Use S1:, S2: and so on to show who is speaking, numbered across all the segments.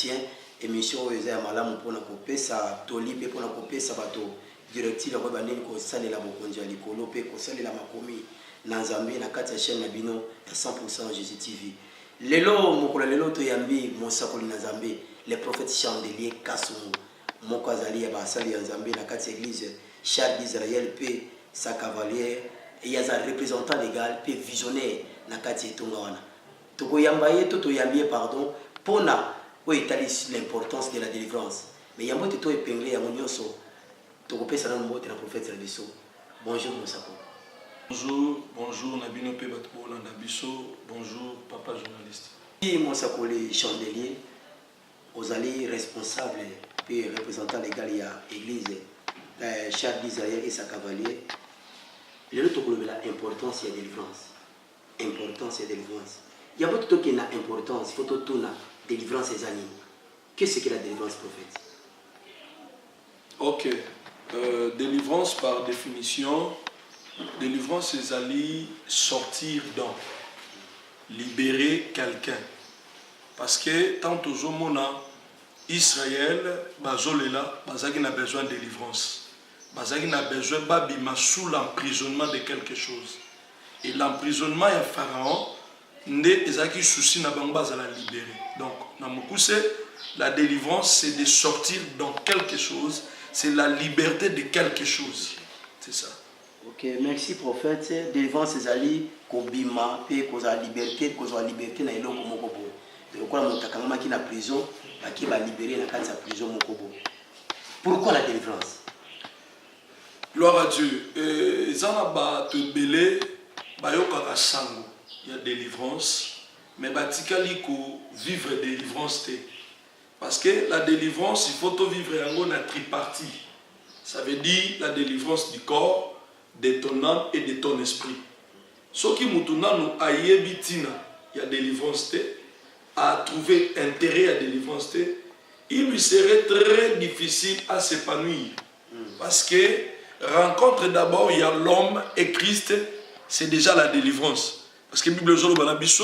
S1: d'entretien émission eza ya malamu mpona kopesa toli mpe mpona kopesa bato directive ya koyeba ndeni kosalela bokonzi ya likolo mpe kosalela makomi na nzambe na kati ya chaîne na bino ya 100% Jésus TV. Lelo mokolo lelo toyambi mosakoli na nzambe le prophète Chandelier Kasongo moko azali ya basali ya nzambe na kati ya église Charles d'Israël pe sa cavalière et ya za représentant légal pe visionnaire na kati etonga wana tokoyamba ye to toyambi pardon pona o étalit l'importance de la délivrance mais yambo to épinglé ya nyonso tokopesa na mbote na prophète ya biso. Bonjour mosako.
S2: Bonjour Nabino pe batbola Nabiso, bonjour papa journaliste.
S1: Si mosako le Chandelier ozali responsable et représentant légal ya église Charles d'Israël et sa cavalier. Le lot de l'importance de la délivrance. Importance de la délivrance. Il y a beaucoup de qui ont importance. Il faut tout la délivrance des animaux. Qu'est-ce que la délivrance, prophète?
S2: Ok. Délivrance par définition. Délivrance, c'est aller sortir dans. Libérer quelqu'un. Parce que tant aux hommes, Israël, Bazolela, Bazaki n'a besoin de délivrance. Bazaki n'a besoin de sous l'emprisonnement de quelque chose. Et l'emprisonnement est Pharaon, Ezaki souci n'a pas à la libérer. Donc, la délivrance, c'est de sortir dans quelque chose, c'est la liberté de quelque chose. C'est ça.
S1: Ok, merci prophète. Délivrance, c'est ali kobima, pe koza liberté, na eloko mokobo. Donc, quand on est en prison, qui va libérer la prison mokobo. Pourquoi la délivrance?
S2: Gloire à Dieu. Zanaba te belé, bayokaka sango. Il y a délivrance, mais batikali ko vivre délivrance te. Parce que la délivrance, il faut vivre en tripartie. Ça veut dire la délivrance du corps, de ton âme et de ton esprit. Ce qui mutuna nous ayebitina, il y a délivrance te, à trouver intérêt à délivrance te, il lui serait très difficile à s'épanouir. Parce que rencontre d'abord, il y a l'homme et Christ, c'est déjà la délivrance. Parce que la Bible dit,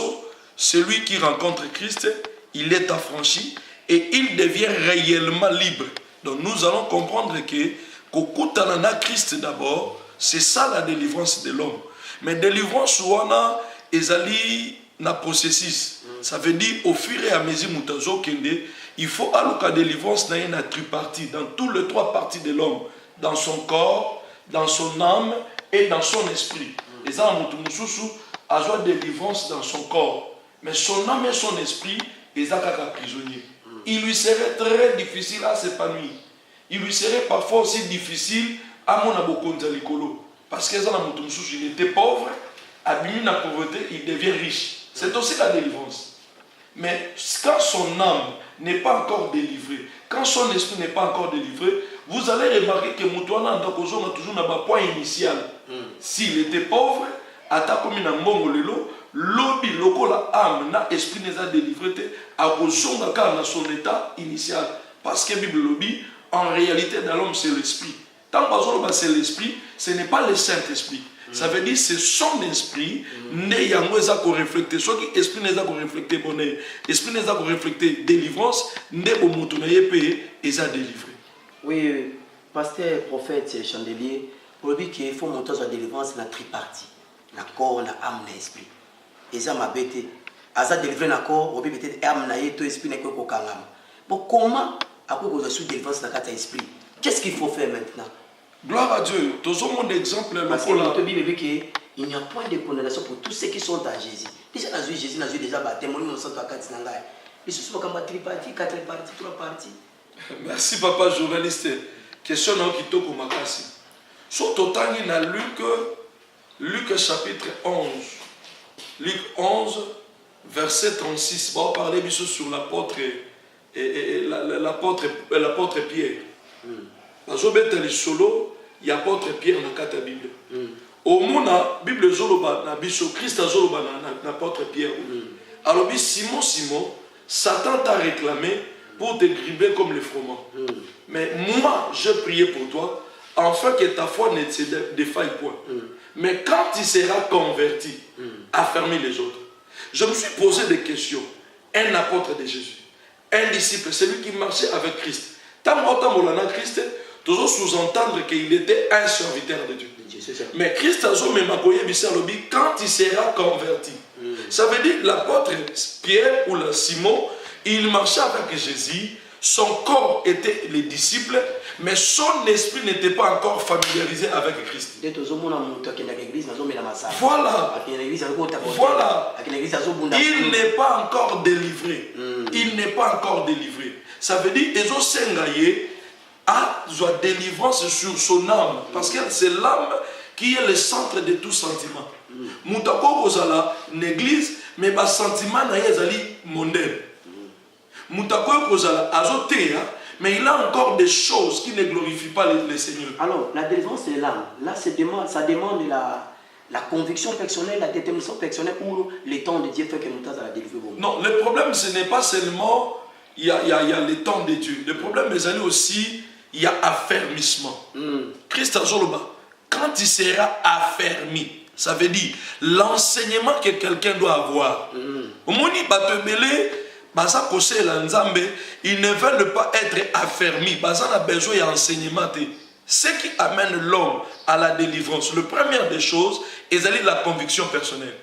S2: celui qui rencontre Christ, il est affranchi et il devient réellement libre. Donc nous allons comprendre que Kokutanana Christ d'abord, c'est ça la délivrance de l'homme. Mais délivrance, wana, ezali na processus. Ça veut dire au fur et à mesure mutazo kende, il faut alors la délivrance na une tripartie dans tous les trois parties de l'homme, dans son corps, dans son âme et dans son esprit. Et ça mutumususu a joie de délivrance dans son corps, mais son âme et son esprit ils ont qu'à prisonnier. Il lui serait très difficile à s'épanouir. Il lui serait parfois aussi difficile à mon abokonza likolo parce que ça mutumususu il était pauvre, abîmé dans la pauvreté, il devient riche. C'est aussi la délivrance. Mais quand son âme n'est pas encore délivrée, quand son esprit n'est pas encore délivré, vous allez remarquer que Moutouana a toujours un point initial. S'il était pauvre, comme il a lobby, la âme, na esprit n'est pas délivré, à son état initial. Parce que la Bible lobby, en réalité, dans l'homme, c'est l'esprit. Tant que c'est l'esprit, ce n'est pas le Saint-Esprit. Ça veut dire c'est son esprit n'ayant pas reflété. Soit que l'esprit n'a pas reflété bonheur, l'esprit n'a pas reflété délivrance, n'est pas motonaye payé et ça délivré.
S1: Oui, pasteur, prophète, Chandelier, pour dire qu'il faut monter la délivrance dans la tripartie, dans le corps, dans l'âme, dans l'esprit. Et ça m'a bêté. À ça délivrer dans le corps, on peut peut-être âme, dans l'esprit, dans le corps. Bon, comment après qu'on a su délivrance dans l'esprit? Qu'est-ce qu'il faut faire maintenant?
S2: Gloire à Dieu. Tout ce monde exemple.
S1: Parce que la Bible dit qu'il n'y a point de condamnation pour tous ceux qui sont à Jésus. Déjà, dans Jésus, dans déjà témoigné dans 104 nangai. Ils se sont comme tripartie, 4 parties, 3 parties.
S2: Merci papa journaliste. Question non qui toko makasi. Sur totani na Luc chapitre 11. Luc 11 verset 36. On va parler sur l'apôtre l'apôtre Pierre. Bazobeta li solo il y a apôtre Pierre dans la Bible. Au monde la Bible zoloba na biso Christ zoloba na apôtre Pierre. Alors Simon Satan t'a réclamé pour te gribler comme les froment. Mais moi je priais pour toi afin que ta foi ne se défaille point. Mais quand tu seras converti, affermis les autres. Je me suis posé des questions. Un apôtre de Jésus, un disciple, celui qui marchait avec Christ. Tant que Christ, toujours sous-entendre qu'il était un serviteur de Dieu. Mais Christ a quand il sera converti. Ça veut dire l'apôtre Pierre ou le Simon, il marchait avec Jésus, son corps était les disciples, mais son esprit n'était pas encore familiarisé avec Christ. Voilà. Voilà. Il n'est pas encore délivré. Il n'est pas encore délivré. Ça veut dire que Sengaye a une délivrance sur son âme. Parce que c'est l'âme qui est le centre de tout sentiment. Moutako kozala l'église, mais le sentiment est mondain. Moutako kozala azotea, mais il a encore des choses qui ne glorifient pas le Seigneur.
S1: Alors, la délivrance de l'âme, là, ça demande la conviction personnelle, la détermination personnelle pour le temps de Dieu fait que nous avons la délivrance.
S2: Non, le problème, ce n'est pas seulement il y a le temps de Dieu. Le problème, mais aussi, il y a affermissement. Christ Azoloba, quand il sera affermi, ça veut dire l'enseignement que quelqu'un doit avoir. Ils ne veulent pas être affermis. Ils ont besoin d'enseignement. Ce qui amène l'homme à la délivrance, la première des choses, c'est la conviction personnelle.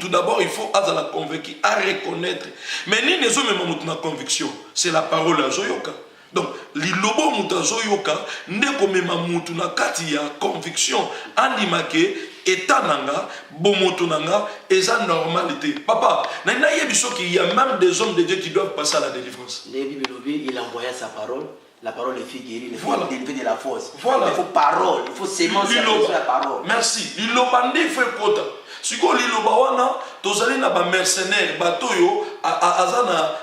S2: Tout d'abord, il faut être la convaincu, à reconnaître. Mais ni ne sommes même la conviction, c'est la parole à Zoyoka. Donc, lilobo mutazoyoka, ne comme na kati ya conviction, andimake, etananga, bomotonanga, et sa normalité. Papa, il y a même des hommes de Dieu qui doivent passer à la délivrance.
S1: Il envoya sa parole. La parole est fait guérir, il faut
S2: voilà.
S1: délever de la force.
S2: Voilà.
S1: Il faut parole, il faut sémence sur la parole.
S2: Merci. Lilobande il faut kota. Siko liloba wana, tozali na ba mercenaire, batoyo azana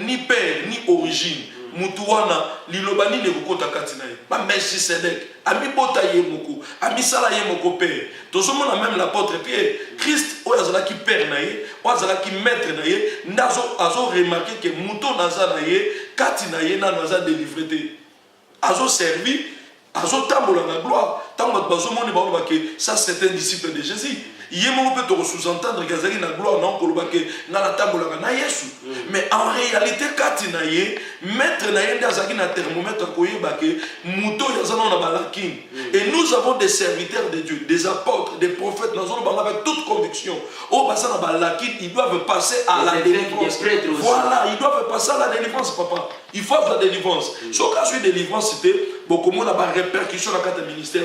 S2: ni père ni origine. Mutuwana lilobani ne kokota katina ye. Ba Melchisedek, ami bota ye moko, ami sala ye moko père. Tozomona même l'apôtre Pierre, Christ oyazala ki père na ye, oyazala ki maître na ye, ndazo azo remarquer que muto naza na ye, katina ye na naza délivré te. Azo servi, azo tambola na gloire. Tango bazomoni ba que ça c'est un disciple de Jésus. Yemo peut te sous-entendre que Zali na gloire non kolobake na la tambola na Yesu. Mais en réalité katina ye, maître na ye ndazaki na thermomètre koyeba ke muto yazana na balakin. Et nous avons des serviteurs de Dieu, des apôtres, des prophètes, nous avons avec toute conviction. Au passant à balakin, ils doivent passer à la délivrance. Voilà, ils doivent passer à la délivrance, papa. Il faut la délivrance. Si au cas où délivrance, c'était beaucoup moins de répercussion dans le ministère.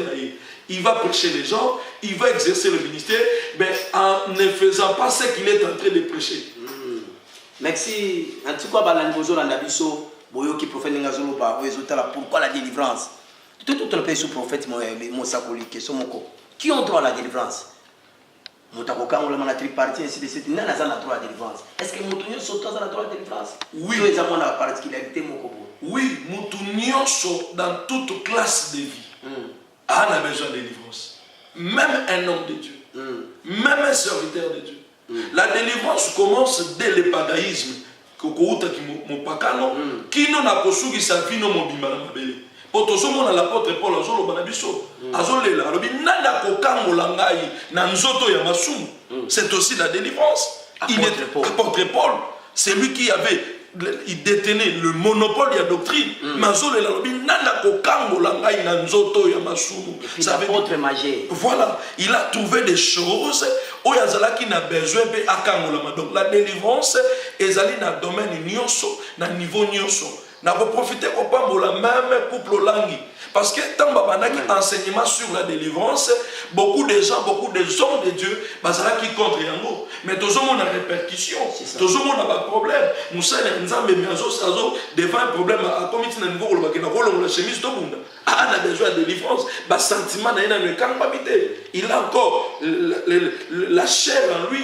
S2: Il va prêcher les gens, il va exercer le ministère, mais en ne faisant pas ce qu'il est en train de prêcher.
S1: Merci. En tout cas, pourquoi la délivrance? Tout le pays sous prophète, qui ont droit à la délivrance? Est-ce que nous sommes droit à la délivrance?
S2: Oui. Oui, nous dans toute classe de vie. A besoin de délivrance. Même un homme de Dieu. Même un serviteur de Dieu. La délivrance commence dès le pagaïsme. Qui n'en a pas su sa vie non mobile. Pour tout ce monde, l'apôtre Paul c'est aussi la délivrance. Apôtre Paul, c'est lui qui avait. Il détenait le monopole de la doctrine. Voilà, il a trouvé des choses où il a besoin de. Donc la délivrance est dans le domaine nyoso, dans le niveau nyoso. N'a pas profité pour la même couple langue. Parce que tant que enseignement sur la délivrance, beaucoup de gens, beaucoup de hommes de Dieu, qui contre Yango. Mais tout le monde a répercussion, tout le monde a un problème. Moussa devant un problème à comité de niveau, la chemise de monde. Ah, on a besoin de délivrance. Sentiment il a encore la chair en lui.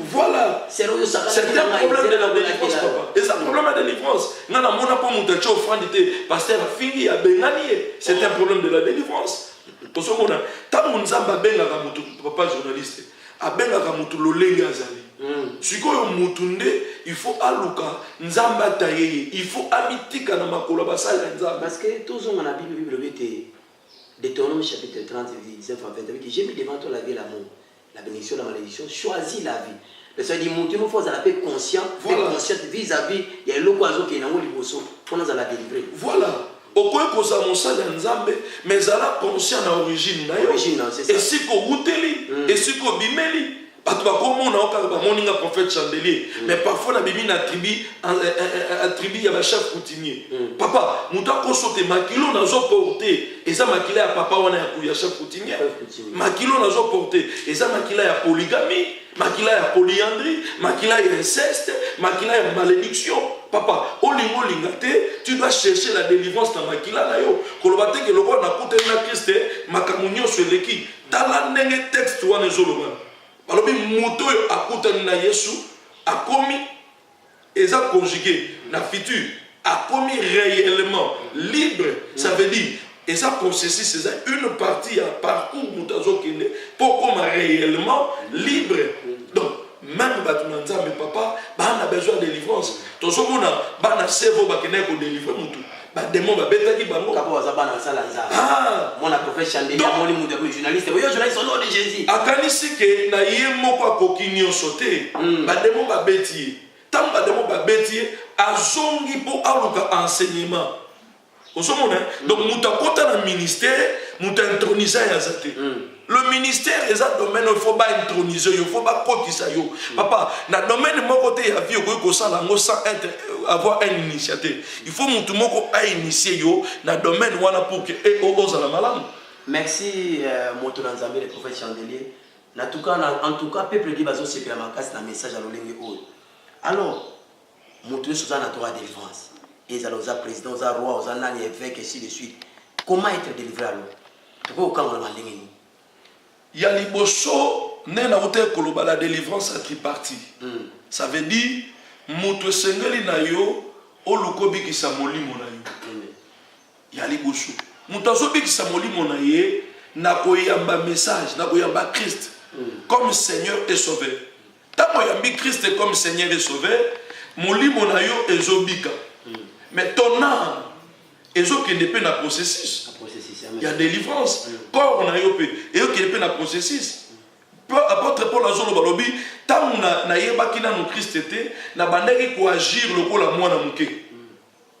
S2: Voilà. C'est un problème de la délivrance, papa. Et c'est un problème de délivrance. Pasteur Fingi a bengani, c'est un problème de la délivrance. Pour ce moment-là, tant qu'on zamba benga kamutu, papa journaliste, a benga kamutu lolenga azali. Si ko mutunde, il faut aluka nzamba taye, il faut amitika na makolo basala nzamba.
S1: Parce que tous on a la Bible Deutéronome chapitre 30 19 à 20, j'ai mis devant toi la vie et l'amour, la bénédiction, la malédiction, choisis la vie. c'est-à-dire monter nous faut la paix conscient, conscient vis-à-vis il y a l'occasion qui est dans le bosso pour nous la délivrer.
S2: Voilà. Okoye koza mosala nzambe mais ala conscient na origine na yo.
S1: C'est ça.
S2: Et si ko wuteli, et si ko bimeli. Parce que moninga prophète chandelier mais parfois la bibi na tribu il y a un chef coutumier papa muta ko sote makilo nazo porter et ça makila ya papa wana ya chef coutumier makilo nazo porter et ça makila ya polygamie makila ya polyandrie makila ya inceste makila ya malédiction papa olingo lingate tu dois chercher la délivrance dans makila na yo koloba te ke loko na kutena Christ makamunyo seleki tala ndenge texte wana ezoloba alobi moto akutani na Yesu akomi eza conjugué na futur akomi réellement libre ça veut dire eza processus c'est une partie à parcours mutazo kende pour comme réellement libre donc même batuna nzambe papa ba a besoin de délivrance tozomona bana sevo bakene ko délivrer mutu ba démon ba betaki bango
S1: kapo wazabana sala nzambe mon prophète chandelier moni mutu ko journaliste yo journaliste au nom de Jésus
S2: akanisi ke na ye moko akoki nyonso te ba démon ba beti tant ba démon ba beti azongi po aluka enseignement osomona donc mutu akota na ministère mutu introniser ya zate le ministère est un domaine où il faut pas introniser, il faut pas cotiser. Papa, dans le domaine mon côté il y a vie sans avoir une initiative. Il faut que tout le monde ait initié dans le domaine où on a pour que aux la malade.
S1: Merci Moto Nzambe le prophète chandelier. En tout cas peuple qui va se faire ma casse dans message à l'olenge haut. Alors Moto sur la droit de délivrance. Et alors président, aux roi, aux nani évêque et ainsi de suite. Comment être délivré alors? Pourquoi on a demandé?
S2: Il y a liboso nena wote koloba la délivrance à tripartie. Ça veut dire mutu sengeli na yo olukobi ki sa molimo na yo. Il y a liboso. Mutu azobi ki sa molimo na ye na koyamba message, na koyamba Christ comme Seigneur et Sauveur. Tant koyambi Christ comme Seigneur et Sauveur, molimo na yo ezobika. Mais ton âme ezokende pe na processus. Il y a délivrance. Corps on a yopé. Et qui est dans le processus. Apôtre Paul a dit balobi tant na yeba kina no Christ était na bandeki ko agir lokola mwana muke.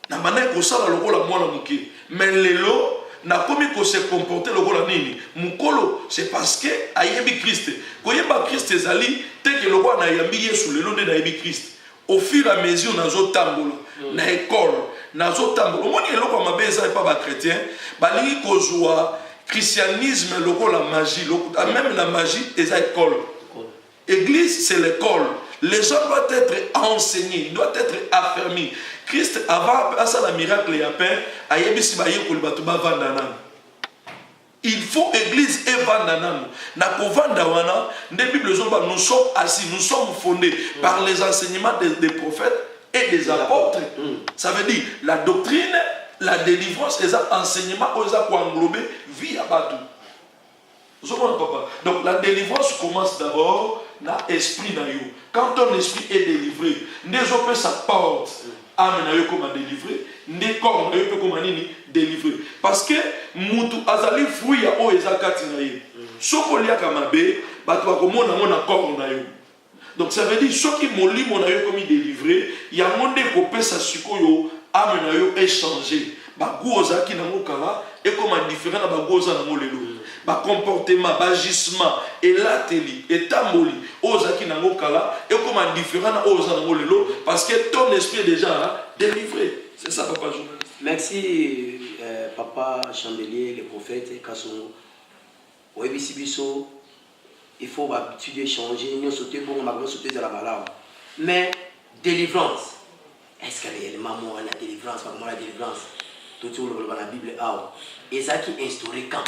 S2: Na bandeki ko sala lokola mwana muke. Mais lelo na komi ko se comporter lokola nini. Mukolo c'est parce que ayebi Christ. Ko yeba Christ ezali te que lokola na yambi Yesu lelo nde na yebi Christ. Au fur et à mesure nazo tambola na école nazo tambola. Omoni eloko mabe eza pas ba chrétien balingi kozwa christianisme lokola magie même la magie est école. Église c'est l'école. Les gens doivent être enseignés, doivent être affermis. Christ avant à ça la miracle et à pain ayebisi ba yekoli batu ba vandana. Il faut église et vandana. Na ko vanda wana de Bible zomba nous sommes assis, nous sommes fondés par les enseignements des prophètes et des apôtres. Ça veut dire la doctrine, la délivrance, les enseignements, ils ont englobé vie à Batou. Donc la délivrance commence d'abord dans l'esprit. Quand ton esprit est délivré, les autres ça porte. Âme na yo comme délivrer, ne corps na yo comme délivrer. Parce que mutu azali fruit ya o ezakati na ye. Soko lia kamabe, bato bakomona mona corps na yo. Donc ça veut dire ceux qui moli mon ayo comme délivré, il y a monde ko pesa sikoyo âme na yo échanger. Ba goza ki na mokala et comme différent na ba goza na molelo. Ba comportement, ba agissement et l'ateli et tamboli oza ki na mokala et comme différent na oza na molelo parce que ton esprit est déjà délivré. C'est ça papa journaliste.
S1: Merci papa chandelier le prophète Kasongo. Oyebi biso il faut étudier, changer, nous sauter bon, on va sauter de la malade. Mais délivrance, est-ce que réellement moi la délivrance, pas moi la délivrance, tout le dans la Bible et ça qui instauré quand?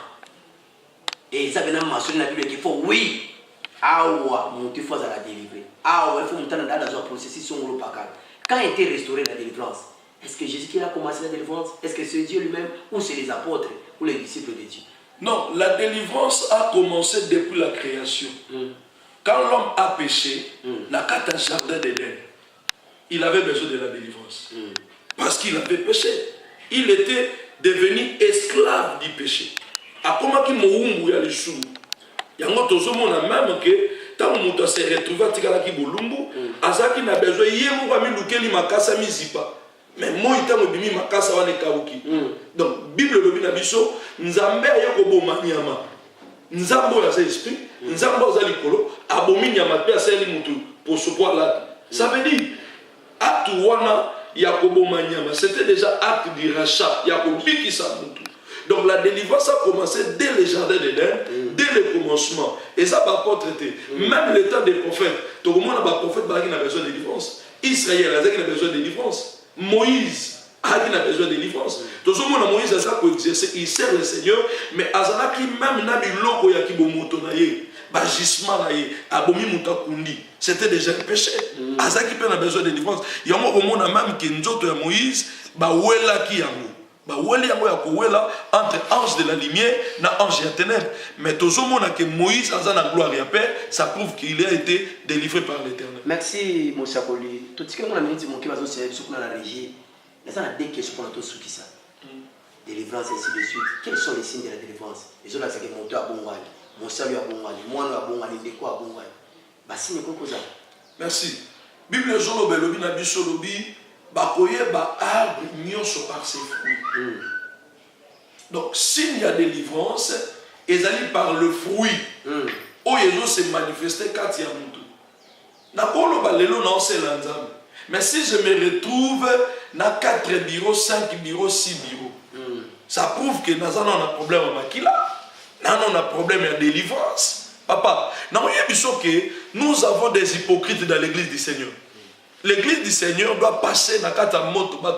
S1: Et ça vient mentionner dans la Bible qu'il faut oui, monter faut la délivrer. Il faut monter dans un processus sur le pacal. Quand a été restaurée la délivrance, est-ce que Jésus qui a commencé la délivrance? Est-ce que c'est Dieu lui-même ou c'est les apôtres ou les disciples de Dieu?
S2: Non, la délivrance a commencé depuis la création. Quand l'homme a péché, la carte jardin d'Éden, il avait besoin de la délivrance. Parce qu'il avait péché. Il était devenu esclave du péché. A comment qu'il m'a oublié les choux. Il y a un autre monde même que tant que se retrouve à Bolumbu, Azaki n'a besoin de Yémo Lukeli Makasa Mizipa. Mais moi, il t'a mis Makasa Wane Kauki. Donc, Bible le Binabiso, Nzambe Yakobo Maniama. Nzambo ya esprit, Nzambo za likolo, abomi Nyama pe aseli mutu pour ce point là. Ça veut dire, acte wana Yakobo Maniama, c'était déjà acte du rachat, Yakobi qui sa mutu. Donc la délivrance a commencé dès le jardin d'Éden, dès le commencement. Et ça va pas traiter. Même le temps des prophètes, tout le monde a un prophète qui a besoin de délivrance. Israël a besoin de délivrance. Moïse a besoin de délivrance. Tout le monde a Moïse a exercer, il sert le Seigneur, mais Azana qui même n'a pas loko ya ki bomoto na ye, bagisement na ye, abomi mutakundi. C'était déjà un péché. Azana qui a besoin de délivrance. Il y a un moment même qui nzoto ya Moïse, ba wela ki yango. Entre ange de la lumière et ange de la ténèbres. Mais tout le monde a que Moïse a la gloire et la paix, ça prouve qu'il a été délivré par l'Éternel.
S1: Merci, mon Chakoli. Tout ce que mon ami dit, mon qui va se faire dans la régie, il y a des questions pour nous qui ça. Délivrance et ainsi de suite. Quels sont les signes de la délivrance? Les autres, c'est que mon toit à Bongwani, mon salut à Bongwani, moi à Bongwani, des quoi à Bongwani. Bah, signe quoi ça?
S2: Merci. Bible Jolo Belobi Nabiso Lobi. Bakoye ba arbre nyonso par ses fruits. Donc s'il y a délivrance, ils allaient par le fruit. Où ils ont se manifesté quand il y a mutu. Na kolo ba lelo na ose lanzam. Mais si je me retrouve dans 4 bureaux, 5 bureaux, 6 bureaux, ça prouve que nous avons un problème à Makila. Nous avons un problème de délivrance. Papa, nous avons des hypocrites dans l'église du Seigneur. L'église du Seigneur doit passer dans la moto. Il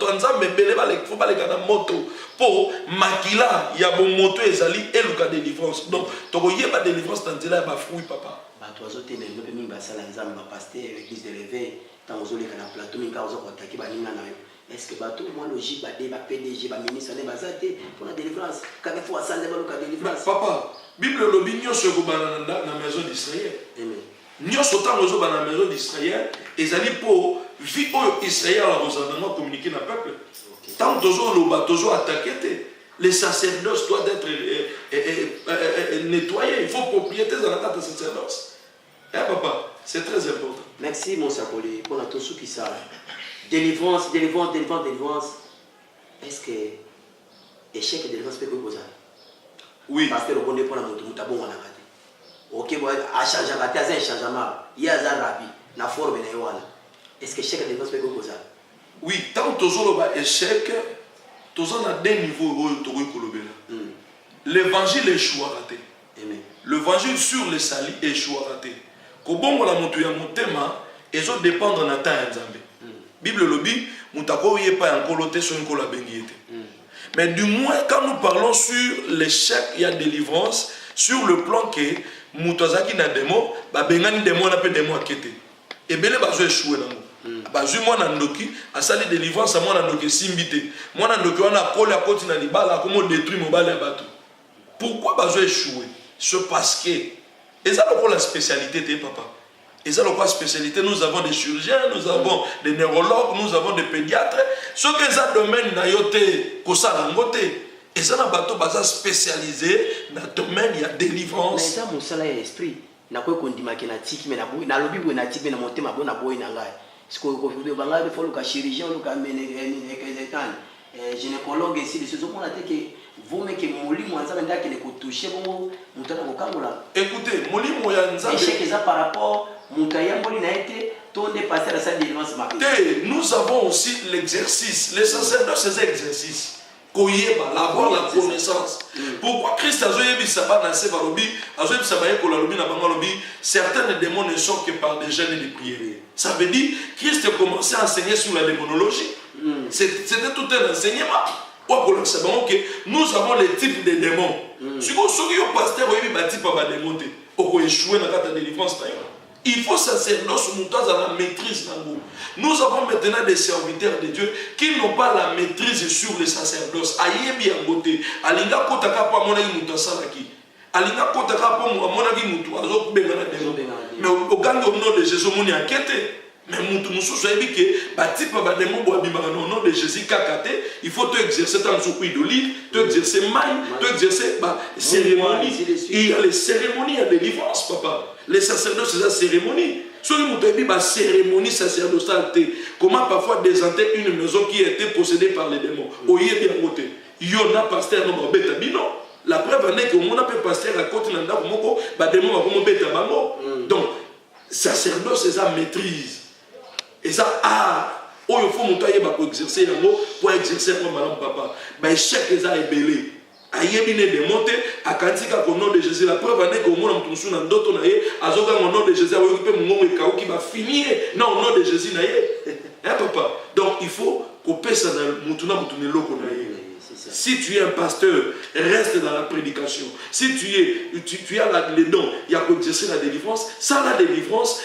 S2: faut pas aller dans la moto. Pour Makila, il y a bon moto et Zali et le délivrance. Donc, il y a pas de délivrance dans le fruit, papa.
S1: L'église de l'éveil, dans le plateau, est-ce que bateau moi logique ba PDG ba ministre ne bazate pour la délivrance quand il faut ascendre le délivrance
S2: papa Bible l'obignon sur la maison d'Israël.
S1: Amen.
S2: Nous sommes dans la maison d'Israël et ça dit pour vivre Israël à Rosanna communiquer dans le peuple. Tant toujours le bateau attaqué, les sacerdoces doivent être nettoyés. Il faut propriété dans la carte de sacerdoce. Eh papa, c'est très important.
S1: Merci mon Sakoli pour la tous qui savent. Délivrance. Est-ce que échec de délivrance peut causer?
S2: Oui.
S1: Parce que le bon pour la moto, mutabon wana kati. Ok, bon, à changer kati à un changement. Il y a un rapide. Na forme na yoana. Est-ce que échec de délivrance peut causer?
S2: Oui, tant toujours le échec, toujours à deux niveaux où tu peux. L'évangile échoue à rater. L'évangile sur les salis échoue à rater. Quand bon la moto ya motema, ils ont dépendre de Nathan et Nzambe. Bible lobby, mutako yé pas en coloté sur une cola bengiete. Mais du moins quand nous parlons sur l'échec, il y a délivrance sur le plan que mutazaki na demo, ba bengani demo na pe demo akete. Et belé ba zo échouer dans ba zo moi na ndoki, asali délivrance moi na ndoki simbité. Moi na ndoki wana kola koti na libala comment détruire mon bal bateau. Pourquoi ba zo échouer? C'est parce que et ça c'est la spécialité de papa. Et ça, la spécialité, nous avons des chirurgiens, nous avons des neurologues, nous avons des pédiatres. Ce que ça domaine n'a yoté, ça n'a ngoté. Et ça n'a pas tout spécialisé dans le domaine, il y a délivrance.
S1: Mais ça, mon salaire esprit, n'a pas qu'on dit que na tiki, mais na lobby ou na tiki, mais na monté ma bonne aboye na gai. Ce qu'on veut dire, il faut le chirurgien, le gynécologue ici, les choses qu'on a dit que vous mettez que Moli Mouanza m'a dit que toucher bon, monter au Kamola.
S2: Écoutez, Moli Mouanza.
S1: Échec ça par rapport.
S2: Nous avons aussi l'exercice. Les sacerdotes, ces exercices. Avoir la connaissance. Pourquoi Christ a certains démons ne sont que par des jeûnes et des prières. Ça veut dire Christ a commencé à enseigner sur la démonologie. C'était tout un enseignement. Nous avons les types de démons. Si vous avez un pasteur qui a type de démon, vous échouez dans la délivrance. Il faut sacerdoce à la maîtrise. Nous avons maintenant des serviteurs de Dieu qui n'ont pas la maîtrise sur les sacerdoces. Ayebi ambote, alinga kotaka pa mona imuta salaki. Alinga kotaka pa mona imutu azo bengana demo. Mais au gang au nom de Jésus moni enquête. Mais mutu mususu ayebi ke batipe bademo boabimaka au nom de Jésus kakate, il faut te exercer tant sur huile d'olive, te exercer maille, te exercer cérémonie. Il y a les cérémonies à délivrance, papa. Les sacerdotes, c'est la cérémonie. Sur une cérémonie sacerdotale, comment parfois désanter une maison qui a été possédée par les démons. Oye bien côté. Il y en a pasteur non betabino. La preuve est que mon appel pasteur à côté d'un moko, bah démon va comme betabamo. Donc sacerdoce c'est ça maîtrise. Et ça il faut monter pour exercer pour exercer comme madame papa. Bah chaque ça est belé. Ayebi ne démonté à kantika au nom de Jésus. La preuve est que au monde nous sommes dans d'autres naïe azoka au nom de Jésus ayo pe mongo ekao qui va finir non au nom de Jésus naïe. Hein papa. Donc il faut qu'on pèse dans mutuna mutune loko naïe. Si tu es un pasteur, reste dans la prédication. Si tu as les dons, il y a qu'à exercer la délivrance. Sans la délivrance,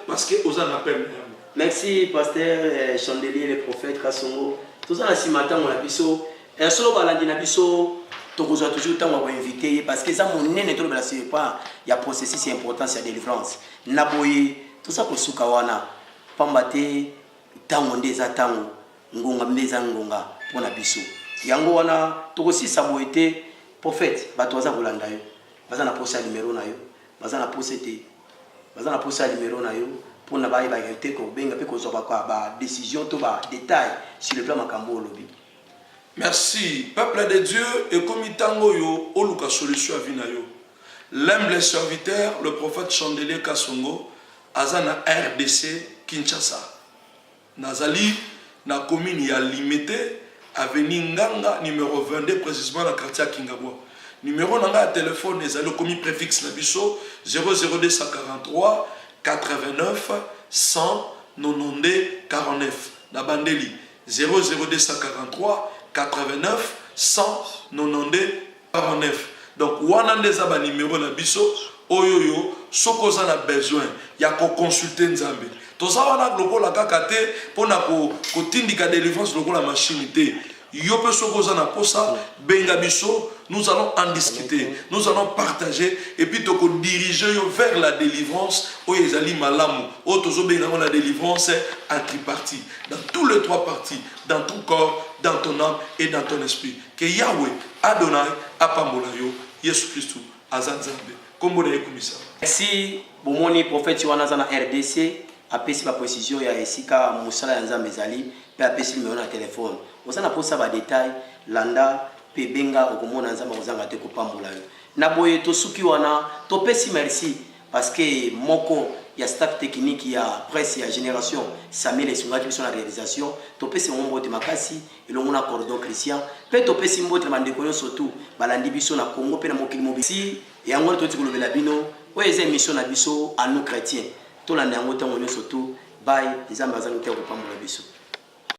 S2: parce que aux en appelle.
S1: Merci, pasteur Chandelier, le prophète Kassongo. Tout ça, c'est matin, on a biso. Et solo balandi na biso, tu as toujours temps à inviter parce que ça, mon nez n'est pas. Il y a processus important, c'est la délivrance. Naboye, tout ça pour Soukawana. Pambate, tango ndeza tango. Ngonga mbeza ngonga pona biso yango wana tokosi saboete prophète bato baza kolanda yo baza na posa numéro na yo baza na posa te baza na posa numéro na yo pona ba te ko benga pe ko zo ba décision to ba détail sur le plan makambo lobi.
S2: Merci peuple de Dieu et comme itango yo oluka solution avina yo l'humble serviteur le prophète Chandelier Kassongo azana RDC Kinshasa nazali na commune ya limité avenue Nganga numéro 22 précisément dans quartier Kingabwa. Numéro nanga téléphone est le commis préfixe na biso 00243 89 192 49 na bandeli 00243 89 192 49. Donc wana ndeza ba numéro na biso oyoyo soko za na besoin ya ko consulter nzambe. Tout ça, on a le kakate pour na kotindika délivrance le la machine té. Yope sokoza na posa benga biso, nous allons en discuter, nous allons partager et puis to diriger vers la délivrance o ezali malamu. O tozo benga la délivrance en tripartie, dans tous les trois parties, dans ton corps, dans ton âme et dans ton esprit. Que Yahweh Adonai apambola yo Yesu Christu azanzambe. Kombo na yekumisa. Merci
S1: bomoni prophète Yohana na RDC. Apesi ba précision ya esika musala ya nzambe ezali pe apesi numéro na téléphone osana posa ba détail landa pe benga okomona nzambe ozanga te kopambola yo na boye to suki wana to pesi merci parce que moko ya staff technique ya presse ya génération Samuel Esungaki biso na réalisation to pesi ngombo te makasi elongo na cordon Christian pe to pesi mbote mandeko yo surtout balandi biso na Congo pe na mokili mobisi yango to tikolobela bino o eze mission na biso à nous chrétiens. Tout le monde est surtout, bye, les Amazons qui ont